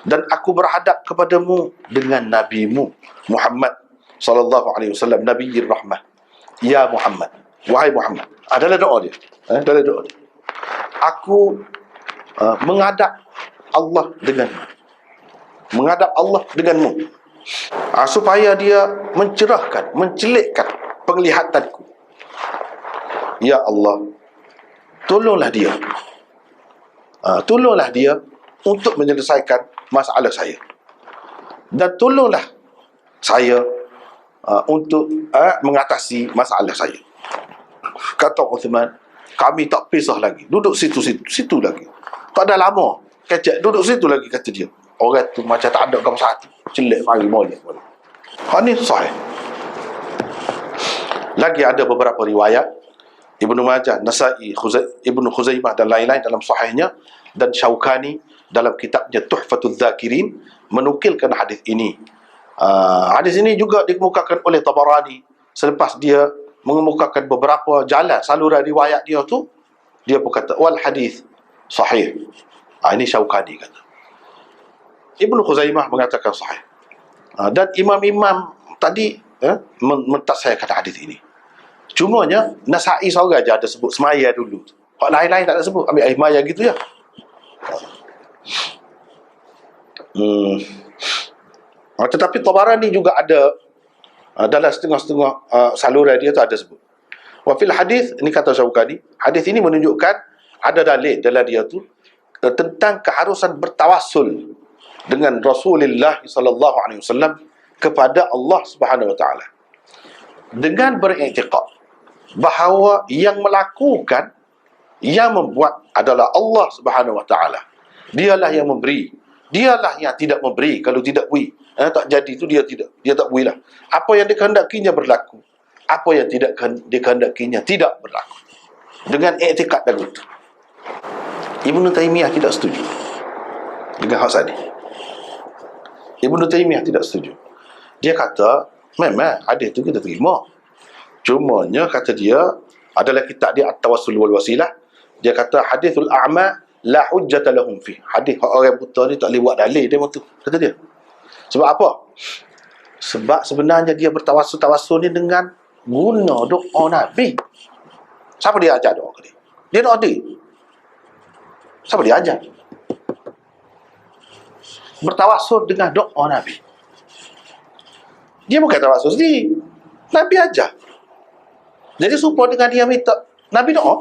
dan aku berhadap kepadamu dengan nabimu Muhammad sallallahu alaihi wasallam nabiyyir rahmah. Ya Muhammad, wahai Muhammad. Adalah doa dia. Adalah doa dia. Aku menghadap Allah denganmu. Menghadap Allah denganmu. Supaya dia mencerahkan, mencelikkan penglihatanku. Ya Allah, tolonglah dia. Tolonglah dia untuk menyelesaikan masalah saya. Dan tolonglah saya untuk mengatasi masalah saya. Kata Uthman, kami tak pisah lagi. Duduk situ lagi. Tak ada lama. Kecek, duduk situ lagi, kata dia. Orang tu macam tak ada kamu satu. Celik, mari molek. Ini sahih. Lagi ada beberapa riwayat Ibnu Majah, Nasa'i, Ibnu Khuzaimah dan lain-lain dalam sahihnya, dan Syaukani dalam kitabnya Tuhfatul Dzakirin menukilkan hadis ini. Hadis ini juga dikemukakan oleh Tabarani selepas dia mengemukakan beberapa jalan saluran riwayat dia tu. Dia berkata wal hadis sahih. Ini Syaukani kata. Ibnu Khuzaimah mengatakan sahih. Dan imam-imam tadi mentasihkan hadis ini. Cumanya Nasai seorang aja ada sebut semaya dulu. Hak lain-lain tak ada sebut. Ambil air maya gitu ya. Tetapi Tabarani juga ada dalam setengah-setengah saluran dia tu ada sebut. Wa fil hadis, ini kata Syaukani, hadis ini menunjukkan ada dalil dalam dia tu tentang keharusan bertawassul dengan Rasulullah sallallahu alaihi wasallam kepada Allah Subhanahu wa taala dengan beriktikad bahawa yang melakukan, yang membuat adalah Allah Subhanahu wa taala. Dialah yang memberi, dialah yang tidak memberi kalau tidak beri. Tak jadi itu dia tak berilah. Apa yang dikehendakinya berlaku, apa yang tidak dikehendakinya tidak berlaku. Dengan iktikad lagu itu. Ibnu Taimiyah tidak setuju dengan hak tadi. Ibnu Taimiyah tidak setuju. Dia kata memang hadis itu kita terima, cumanya kata dia adalah kitab dia At-Tawassul wal Wasilah. Dia kata hadithul a'ma la hujjata lahum fi. Hadis orang buta ni tak boleh buat dalil dia tu, kata dia. Sebab apa? Sebab sebenarnya dia bertawassul ni dengan guna doa Nabi. Siapa dia ajar doa ke dia? Dia nak ada. Siapa dia ajar? Bertawassul dengan doa Nabi. Dia bukan tawassul sendiri. Nabi ajar. Jadi supaya dengan dia minta Nabi doa.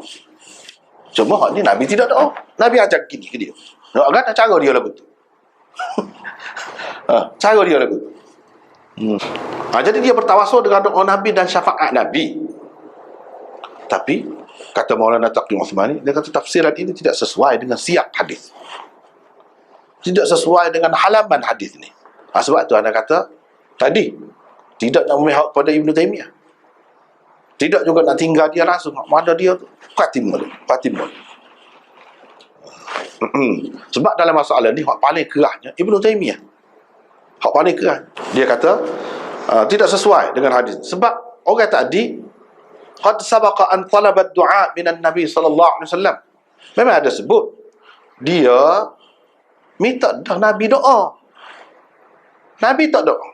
Cuma hak ni Nabi tidak doa. Nabi ajar gini ke dia. Doa kan cara dia lagu tu. Cara dia lagu tu. Jadi dia bertawassul dengan doa Nabi dan syafaat Nabi. Tapi kata Maulana Taqi Uthmani, dia kata tafsiran ini tidak sesuai dengan siap hadis. Tidak sesuai dengan halaman hadis ni. Sebab tu anda kata tadi tidak nak memihak pada Ibnu Taimiyah. Tidak juga nak tinggal dia langsung. Mana dia tu? Fatimul. Sebab dalam masalah ni hak paling kerahnya Ibnu Taimiyah. Hak paling kerah. Dia kata tidak sesuai dengan hadis. Sebab orang tadi qad sabaqa an talaba ad-du'a minan Nabi sallallahu alaihi wasallam. Memang ada sebut dia minta dah Nabi doa. Nabi tak doa.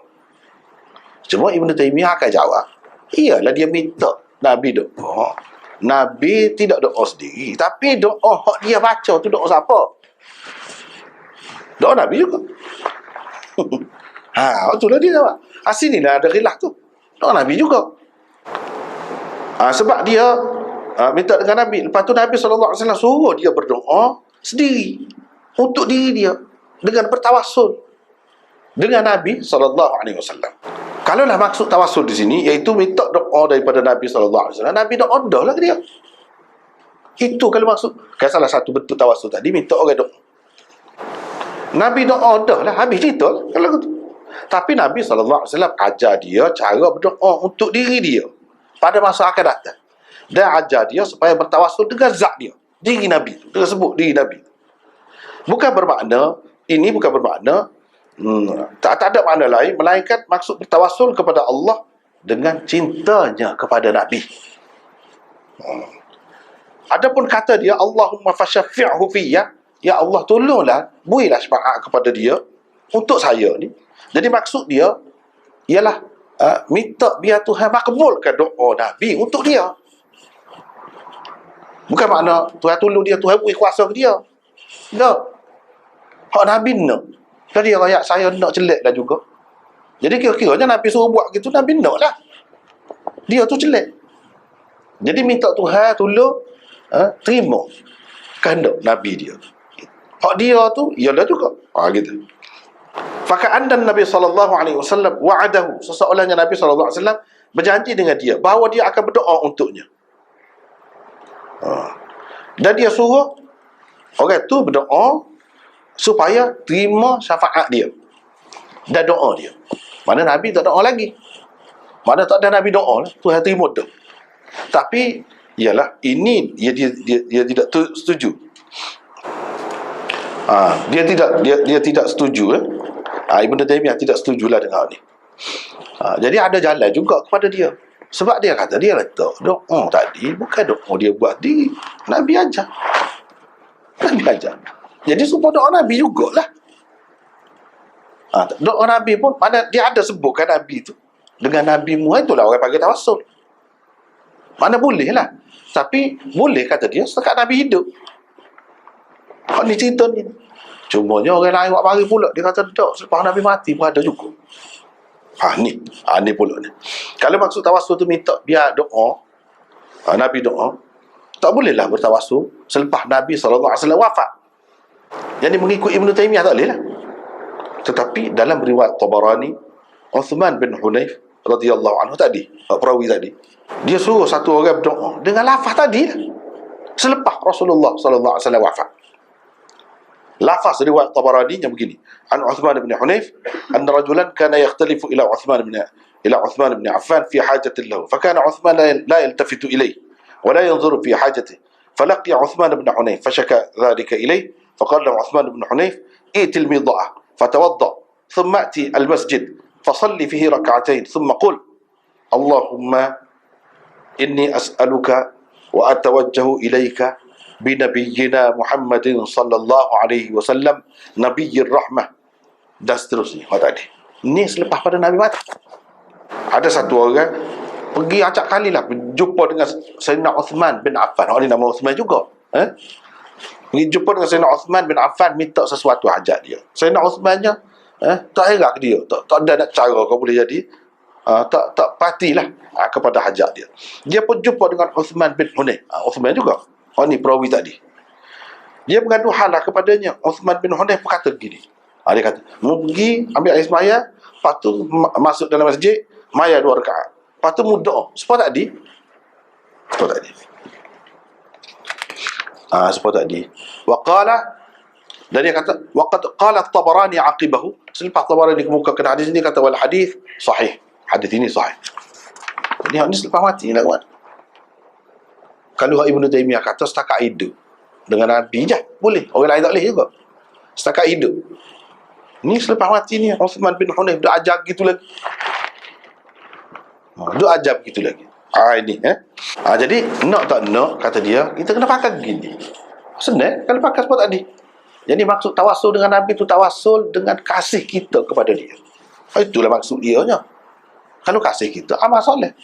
Cuma Ibnu Taimiyah akan jawab, iyalah dia minta Nabi doa. Nabi tidak doa sendiri, tapi doa hak dia baca tu doa siapa? Doa Nabi juga. Itulah dia jawab. Sinilah ada khilaf tu. Doa Nabi juga. Sebab dia minta dengan Nabi. Lepas tu Nabi SAW suruh dia berdoa sendiri untuk diri dia dengan bertawassul dengan Nabi SAW. Kalaulah maksud tawassul di sini iaitu minta doa daripada Nabi SAW, Nabi doa dah lah ke dia. Itu kalau maksud. Kan salah satu bentuk tawassul tadi minta orang doa. Nabi doa dah lah, habis cerita lah kalau gitu. Tapi Nabi SAW ajar dia cara berdoa untuk diri dia pada masa akan datang. Dan ajar dia supaya bertawassul dengan zat dia, diri Nabi. Dia sebut diri Nabi. Bukan bermakna tak ada makna lain melainkan maksud bertawassul kepada Allah dengan cintanya kepada Nabi. Adapun kata dia Allahumma fasyafi'hu fiyya, ya Allah tolonglah, berilah syafaat kepada dia untuk saya ni. Jadi maksud dia ialah minta biar Tuhan makbulkan doa Nabi untuk dia. Bukan makna Tuhan tolong dia, Tuhan beri kuasa ke dia. Tak. Hak Nabi nak. Jadi rakyat saya nak celek dah juga. Jadi kira-kiranya Nabi suruh buat gitu, Nabi nak lah. Dia tu celek. Jadi minta Tuhan tolong terima kehendak Nabi dia. Hak dia tu ialah juga. Gitu. Faka'andan Nabi SAW wa'adahu, seseorangnya Nabi SAW berjanji dengan dia bahawa dia akan berdoa untuknya. Dan dia suruh orang tu berdoa supaya terima syafaat dia dan doa dia. Mana Nabi tak doa lagi. Mana tak ada Nabi doa lah, Tuhan terima doa. Tapi ialah ini dia tidak setuju. Dia tidak setuju. Ibnu Taimiyah tidak setujulah dengan hal ni. Jadi ada jalan juga kepada dia. Sebab dia kata dia letak doa tadi bukan doa dia buat diri. Nabi ajar. Jadi supaya doa Nabi jugalah. Doa Nabi pun mana dia ada sebutkan Nabi tu dengan Nabi mu, itulah orang panggil tawassul. Mana boleh lah. Tapi boleh kata dia setakat Nabi hidup. Ni cerita ni. Cumanya orang lain buat mari pula. Dia kata tak, selepas Nabi mati pun ada juga. Ni pula ni. Kalau maksud tawassul tu minta dia doa, Nabi doa, tak bolehlah bertawassul selepas Nabi SAW wafat. Jadi mengikut Ibn Taymiyah tak boleh lah. Tetapi dalam riwayat Tabarani, Uthman bin Hunayf radhiyallahu anhu tadi, perawi tadi, dia suruh satu orang berdoa dengan lafaz tadi lah, selepas Rasulullah SAW wafat. Lafaz riwayat Tabarani yang begini, an Uthman bin Hunayf anna rajulan kana yakhtalifu ila Uthman bin Affan fi hajatin lahu, fakana Uthman la yaltafitu ilayhi wa la yanzuru fi hajatihi, فلقي عثمان بن حنيف فشكى ذلك إليه فقال له عثمان بن حنيف ائت المضاء فتوضأ ثم أتي المسجد فصلي فيه ركعتين ثم قل اللهم إني أسألك وأتوجه إليك بنبينا محمد صلى الله عليه وسلم نبي الرحمة, dan seterusnya. Ini selepas pada Nabi mati. Ada satu orang pergi acak kali lah jumpa dengan Sayyidina Uthman bin Affan. Orang ni nama Uthman juga. Pergi jumpa dengan Sayyidina Uthman bin Affan, minta sesuatu hajat dia. Sayyidina Uthmannya tak herak dia. Tak ada nak cara kau boleh jadi. Tak patilah kepada hajat dia. Dia pun jumpa dengan Uthman bin Hunayf. Uthman juga. Ni perawi tadi. Dia mengadu hal lah kepadanya. Uthman bin Hunayf berkata begini. Dia kata, mu pergi ambil air semaya, lepas tu masuk dalam masjid, maya 2 rakaat. Lepas tu mu doa. Sepatutnya tadi. Seperti tadi. Waqala, dan dia kata waqad qala Tabarani aqibahu, selepas Tabarani kemukakan hadis ini, kata wal hadis sahih. Hadis ini sahih. Jadi ini selepas mati lah kawan. Kalau Ibn Taymiyah kata setakat hidup dengan Nabi je boleh, orang lain tak boleh juga. Setakat hidup. Ni selepas mati ni Uthman bin Hunayf dah ajar gitu lagi. Dia ajar begitu lagi. Ini jadi nak tak nak, kata dia, kita kena pakai gini. Senang kalau pakai seperti tadi. Jadi maksud tawassul dengan Nabi tu tawassul dengan kasih kita kepada dia. Itulah maksud dia nya. Kalau kasih kita amal soleh.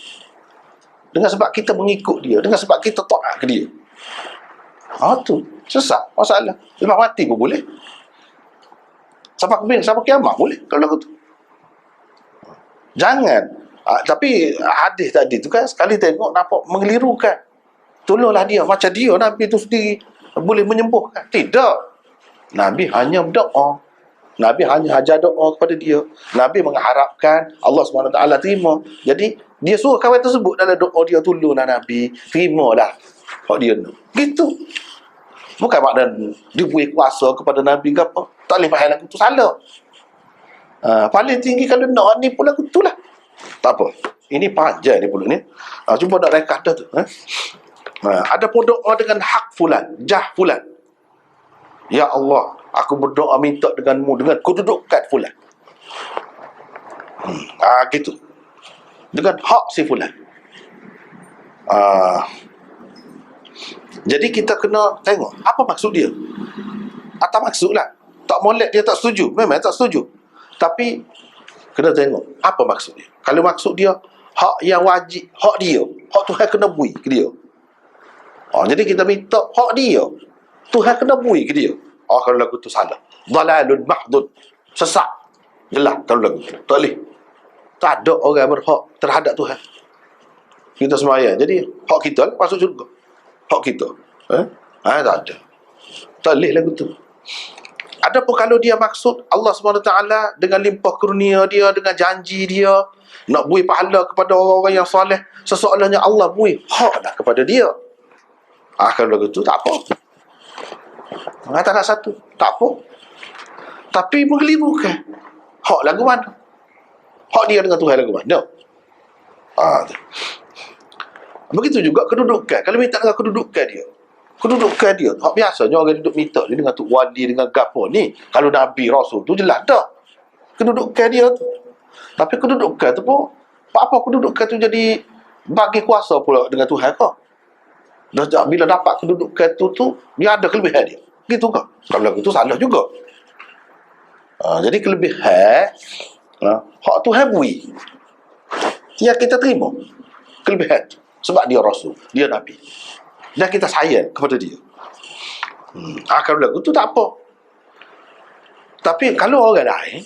Dengan sebab kita mengikut dia, dengan sebab kita taat ke dia. Tu sesat masalah. Lepas mati pun boleh. Sampai kiamat boleh kalau lagu tu. Jangan. Tapi hadis tadi tu kan sekali tengok nampak mengelirukan. Tolonglah dia macam dia Nabi tu sendiri boleh menyembuhkan. Tidak. Nabi hanya berdoa. Nabi hanya ajar doa kepada dia. Nabi mengharapkan Allah SWT terima. Jadi dia suruh kawan tersebut dalam doa dia, tolonglah Nabi, terimalah hak dia nak. Gitu. Bukan maknanya dia beri kuasa kepada Nabi ke apa. Tak boleh faham lagu tu salah. Paling tinggi kalau nak ni pun lagu tu lah. Tak apa. Ini panjang ni pula ni. Cuba nak rekat dah tu. Ada pun doa dengan hak fulan, jah fulan. Ya Allah, aku berdoa minta denganmu dengan kedudukan fulan. Gitu. Dengan hak si fulan. Jadi kita kena tengok apa maksud dia. Atau maksudlah tak molek dia tak setuju. Memang tak setuju. Tapi kena tengok apa maksud dia. Kalau maksud dia hak yang wajib, hak dia, hak Tuhan kena bui ke dia. Jadi kita minta hak dia, Tuhan kena bui ke dia. Kalau lagu tu salah, dalalun mahdud, sesat jelas. Kalau lagu tu tak boleh. Tak ada orang berhak terhadap Tuhan. Kita sembahyang, jadi hak kita lah masuk syurga. Hak kita tak ada. Tak boleh lagu tu. Adapun kalau dia maksud Allah SWT dengan limpah kurnia dia, dengan janji dia nak bui pahala kepada orang-orang yang soleh, sesoalahnya Allah bui hak dah kepada dia. Kalau lagu tu tak apa. Mengatakan satu tak apa. Tapi mengelirukan hak lagu mana? Hak dia dengan Tuhan lagu mana? Begitu juga kedudukan. Kalau minta dengan kedudukan dia, hak biasanya orang duduk minta dia dengan tuk wali, dengan gapo ni. Kalau Nabi Rasul tu jelas tak kedudukan dia tu. Tapi kedudukan tu pun apa kedudukan tu jadi bagi kuasa pula dengan Tuhan kau. Dah bila dapat kedudukan tu dia ada kelebihan dia. Gitu ke? Kalau lagu tu salah juga. Jadi kelebihan hak Tuhan bui. Dia kita terima kelebihan tu. Sebab dia Rasul, dia Nabi. Dan kita sayang kepada dia. Kalau lagu tu tak apa. Tapi kalau orang lain,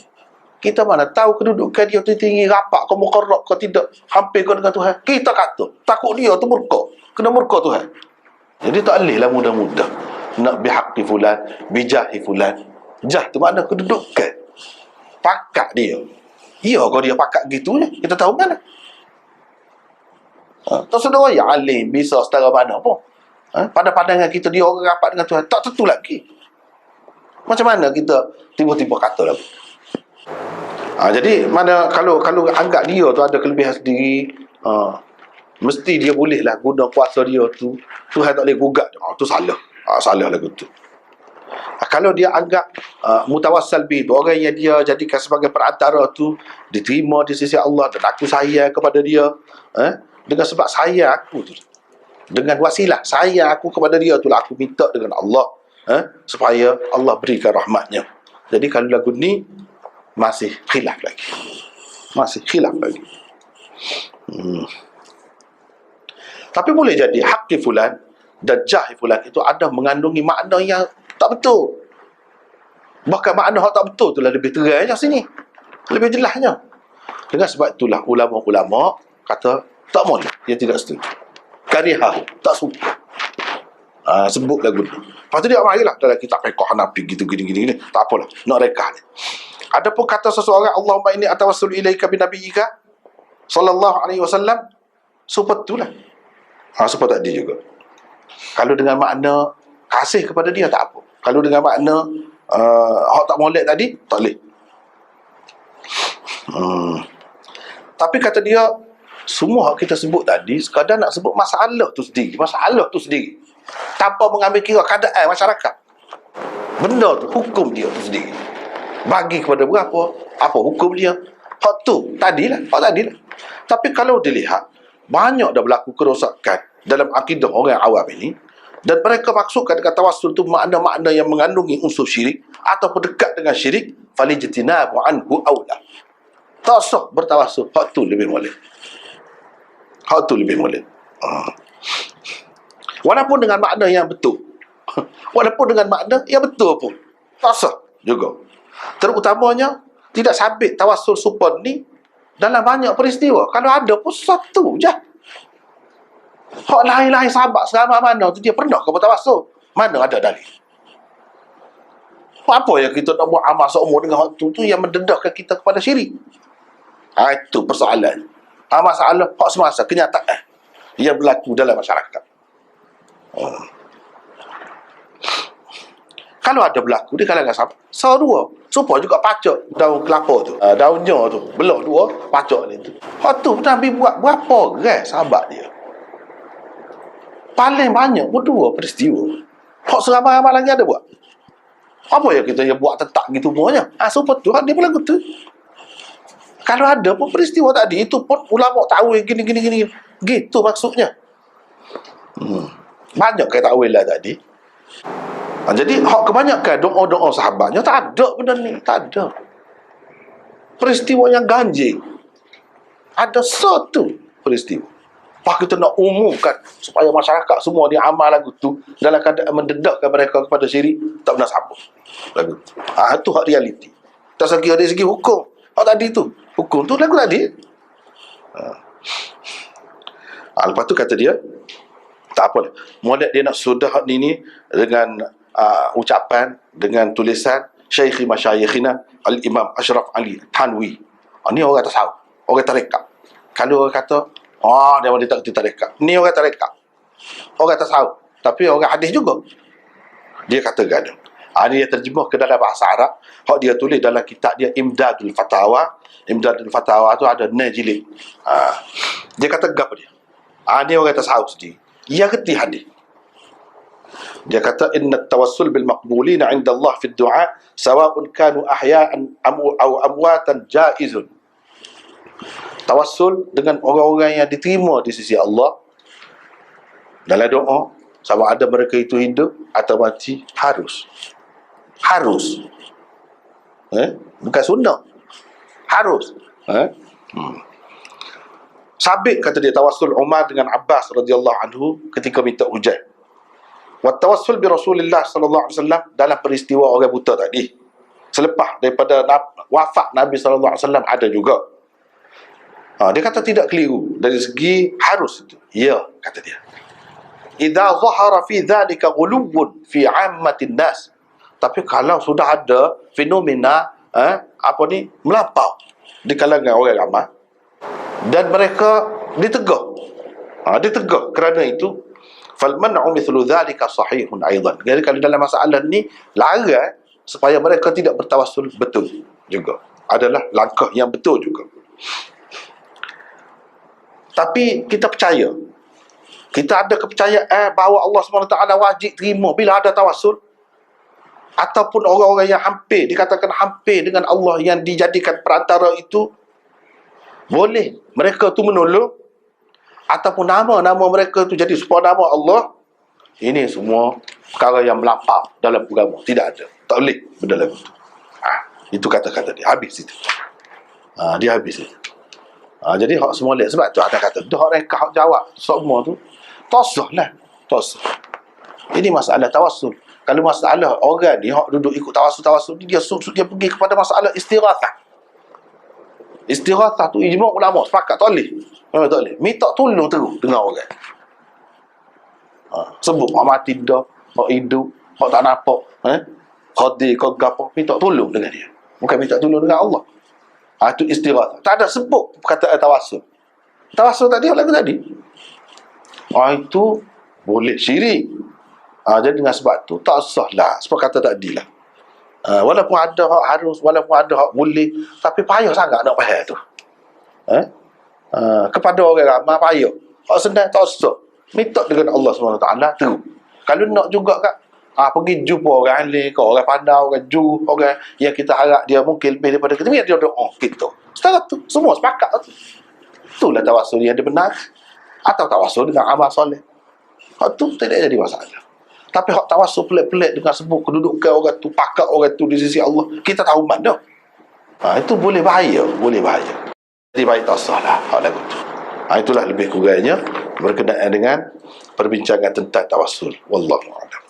kita mana tahu kedudukan dia tu tinggi, rapat ke muqarrab ke tidak, hampir ke dengan Tuhan. Kita kata, takut dia tu murka. Kena murka Tuhan. Jadi tak boleh lah mudah-mudah nak bihaqqi fulan, bijahi fulan. Jah tu makna kedudukan. Pakat dia. Ya, kalau dia pakat gitu je, kita tahu mana. Tak sedar ya alim, bisa setara mana pun. Pada pandangan kita, dia orang rapat dengan Tuhan. Tak tentu lagi. Macam mana kita tiba-tiba kata lagi? Jadi mana kalau anggap dia tu ada kelebihan sendiri, mesti dia boleh lah guna kuasa dia tu. Tuhan tak boleh gugat. Tu salah. Salah lagu tu. Kalau dia anggap mutawassal bi tu, orang yang dia jadikan sebagai perantara tu diterima di sisi Allah, dan aku sayang kepada dia, dengan sebab sayang aku tu, dengan wasilah sayang aku kepada dia tu lah aku minta dengan Allah, supaya Allah berikan rahmatnya. Jadi kalau lagu ni masih khilaf lagi. Tapi boleh jadi haqqi fulan dan jahi fulan itu ada mengandungi makna yang tak betul. Bahkan makna yang tak betul itulah lebih terangnya sini, lebih jelasnya. Dengan sebab itulah ulama-ulama kata tak boleh, dia tidak setuju. Karihahu, tak suka. Sebut lagu ni. Lepas tu dia marilah dalam kitab fiqh Hanafi gitu gini. Tak apalah, nak rekah ni. Adapun kata seseorang, Allahumma inni atawassul ilaika bi nabiyyika sallallahu alaihi wasallam, supaya itulah. Supaya tadi juga. Kalau dengan makna kasih kepada dia tak apa. Kalau dengan makna hak tak molek tadi, tak boleh. Tapi kata dia, semua hak kita sebut tadi sekadar nak sebut masalah tu sendiri, tanpa mengambil kira keadaan masyarakat. Benda tu, hukum dia tu sendiri. Bagi kepada berapa, apa hukum dia. Hak tu tadilah. Tapi kalau dilihat, banyak dah berlaku kerosakan dalam akidah orang awam ini, dan mereka maksudkan dengan tawassul tu makna-makna yang mengandungi unsur syirik ataupun dekat dengan syirik, falijtinabu anhu aula. Tak sah bertawassul. Hak tu lebih molek. Walaupun dengan makna yang betul. Walaupun dengan makna yang betul pun tak sah juga. Terutamanya tidak sabit tawassul supon ni dalam banyak peristiwa. Kalau ada pun satu je. Hak lain-lain sahabat selama mana tu dia pernah ke bertawassul? Mana ada dalil? Apa yang kita nak buat amal seumur dengan hak tu yang mendedahkan kita kepada syirik? Itu persoalan. Masalah hak semasa kenyataan yang berlaku dalam masyarakat. Kalau ada berlaku di kalangan sahabat, dua supaya juga pacak daun kelapa tu, daunnya tu belah dua, pacak ni tu. Hak tu Nabi buat berapa orang sahabat dia? Paling banyak pun dua peristiwa. Hak seramai-ramai lagi ada buat. Apa yang kita buat tetap gitu semuanya? Supaya tu dia pun lagu tu. Kalau ada pun peristiwa tadi, itu pun ulama tahu gini. Gitu maksudnya. Banyak kata awil lah tadi. Jadi hak kebanyakan doa-doa sahabatnya tak ada benda ni. Tak ada. Peristiwa yang ganjil. Ada satu peristiwa. Pak kita nak umumkan supaya masyarakat semua dia amal lagu tu dalam keadaan mendedahkan mereka kepada syirik, tak pernah sambung lagu tu. Itu hak realiti. Tak sekira dari segi hukum. Hak tadi tu, hukum tu lagu tadi. Lepas tu kata dia, tak apa. Molek dia nak sudah hak ni dengan ucapan, dengan tulisan Syekh Masyayikhina Al-Imam Ashraf Ali Tanwi. Ni orang tasawuf, orang tarekat. Kalau orang kata dia tak kerti tarekat, ni orang tarekat, orang tasawuf, tapi orang hadis juga. Dia kata gada. Dia terjemah ke dalam bahasa Arab. Hak dia tulis dalam kitab dia Imdadul Fatawa. Imdadul Fatawa tu ada 6 jilid. Dia kata gap dia. Ni orang tasawuf sendiri. Dia kerti hadis. Dia kata inna tawassul bil maqbulina 'inda Allah fi du'a sawa'un kanu ahya'an aw amwatan jaizun. Tawassul dengan orang-orang yang diterima di sisi Allah dalam doa, sama ada mereka itu hidup atau mati, harus. Bukan sunnah. Harus. Sabit kata dia tawassul Umar dengan Abbas radhiyallahu anhu ketika minta hujan. Wa tawassul bi Rasulillah sallallahu alaihi wasallam dalam peristiwa orang buta tadi. Selepas daripada wafat Nabi sallallahu alaihi wasallam ada juga. Dia kata tidak keliru dari segi harus itu. Ya, kata dia. Idza zahara fi dhalika ghuluwun fi 'ammatin nas. Tapi kalau sudah ada fenomena melampau di kalangan orang ramai dan mereka ditegur. Ditegur kerana itu fal man'u mithlu dhalika sahihun aidan. Jadi kalau dalam masalah ni larang supaya mereka tidak bertawassul betul juga. Adalah langkah yang betul juga. Tapi kita percaya, kita ada kepercayaan bahawa Allah SWT wajib terima bila ada tawassul, ataupun orang-orang yang hampir, dikatakan hampir dengan Allah yang dijadikan perantara itu, boleh mereka tu menolong, ataupun nama-nama mereka tu jadi sebuah nama Allah. Ini semua perkara yang melampau dalam agama. Tidak ada, tak boleh benda lagu tu. Itu kata-kata dia, habis itu. Dia habis itu. Jadi hak semua lihat, sebab tu ada kata dah hak reka hak jawab semua tu tosah lah, tosah. Ini masalah tawassul. Kalau masalah orang ni hak duduk ikut tawassul ni, dia pergi kepada masalah istighatsah. Istighatsah tu ijma' ulama sepakat tak boleh. Memang tak boleh. Minta tolong terus dengan orang. Sebut hak mati dah, hak hidup, hak tak nampak, khadir kau gapo, minta tolong dengan dia. Bukan minta tolong dengan Allah. Itu istighatsah. Tak ada sebut perkataan tawassul. Tawassul tadi lagu tadi. Itu boleh syirik. Jadi dengan sebab tu tak sah lah. Sebab kata tadi lah. Walaupun ada hak harus, walaupun ada hak boleh, tapi payah sangat nak faham tu. Kepada orang ramai payah. Hak senang tak sah. Minta dengan Allah SWT terus. Kalau nak juga kat pergi jumpa orang alim, orang pandai, orang juru, orang yang kita harap dia mungkin lebih daripada kita, biar dia doa kita. Setara tu, semua sepakat tu. Itulah tawassul yang dia benar. Atau tawassul dengan amal soleh. Hak tu tidak jadi masalah. Tapi hak tawassul pelik-pelik dengan sebut kedudukan orang tu, pakat orang tu di sisi Allah, kita tahu mana. Itu boleh bahaya, boleh bahaya. Jadi baik tak sah lah hak lagu tu. Itulah lebih kurangnya berkenaan dengan perbincangan tentang tawassul. Wallahu a'lam.